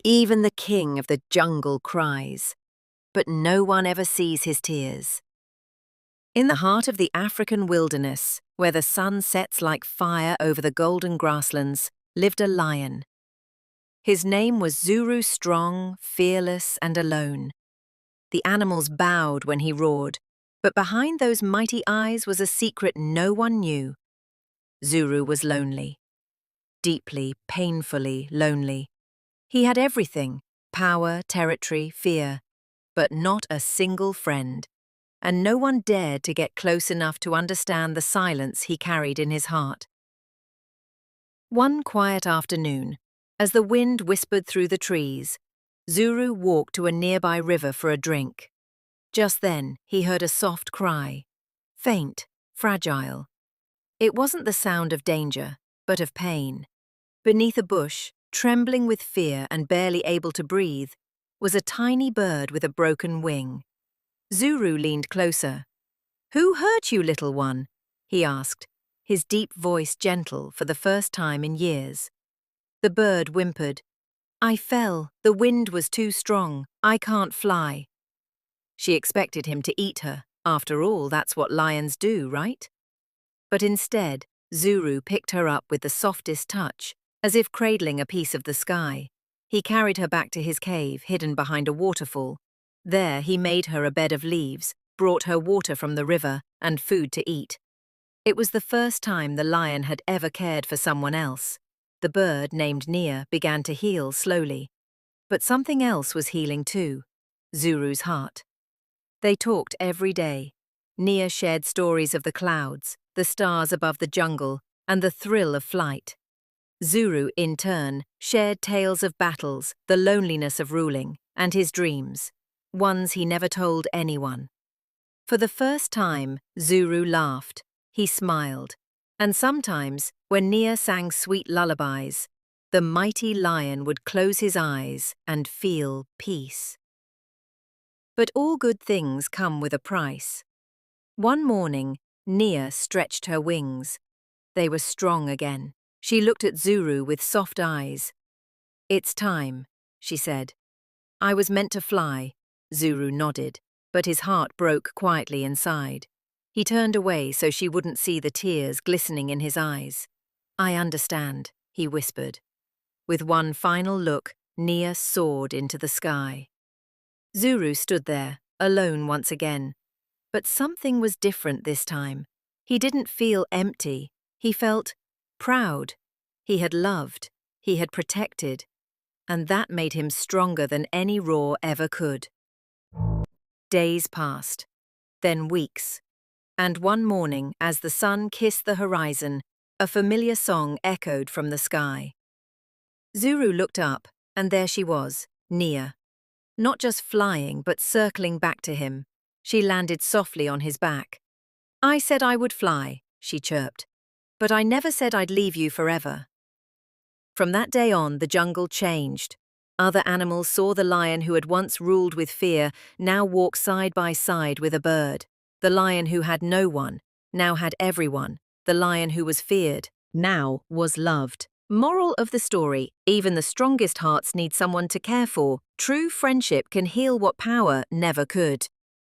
Even the king of the jungle cries, but no one ever sees his tears. In the heart of the African wilderness, where the sun sets like fire over the golden grasslands, lived a lion. His name was Zuru, strong, fearless, and alone. The animals bowed when he roared, but behind those mighty eyes was a secret no one knew. Zuru was lonely. Deeply, painfully lonely. He had everything: power, territory, fear, but not a single friend, and no one dared to get close enough to understand the silence he carried in his heart. One quiet afternoon, as the wind whispered through the trees, Zuru walked to a nearby river for a drink. Just then, he heard a soft cry, faint, fragile. It wasn't the sound of danger, but of pain. Beneath a bush, trembling with fear and barely able to breathe, was a tiny bird with a broken wing. Zuru leaned closer. "Who hurt you, little one?" he asked, his deep voice gentle for the first time in years. The bird whimpered, "I fell. The wind was too strong. I can't fly." She expected him to eat her. After all, that's what lions do, right? But instead, Zuru picked her up with the softest touch, as if cradling a piece of the sky. He carried her back to his cave, hidden behind a waterfall. There he made her a bed of leaves, brought her water from the river, and food to eat. It was the first time the lion had ever cared for someone else. The bird, named Nia, began to heal slowly. But something else was healing too: Zuru's heart. They talked every day. Nia shared stories of the clouds, the stars above the jungle, and the thrill of flight. Zuru, in turn, shared tales of battles, the loneliness of ruling, and his dreams, ones he never told anyone. For the first time, Zuru laughed. He smiled. And sometimes, when Nia sang sweet lullabies, the mighty lion would close his eyes and feel peace. But all good things come with a price. One morning, Nia stretched her wings. They were strong again. She looked at Zuru with soft eyes. "It's time," she said. "I was meant to fly." Zuru nodded, but his heart broke quietly inside. He turned away so she wouldn't see the tears glistening in his eyes. "I understand," he whispered. With one final look, Nia soared into the sky. Zuru stood there, alone once again. But something was different this time. He didn't feel empty. He felt proud. He had loved. He had protected. And that made him stronger than any roar ever could. Days passed. Then weeks. And one morning, as the sun kissed the horizon, a familiar song echoed from the sky. Zuru looked up, and there she was, Nia. Not just flying, but circling back to him. She landed softly on his back. "I said I would fly," she chirped. "But I never said I'd leave you forever." From that day on, the jungle changed. Other animals saw the lion who had once ruled with fear now walk side by side with a bird. The lion who had no one now had everyone. The lion who was feared now was loved. Moral of the story: even the strongest hearts need someone to care for. True friendship can heal what power never could.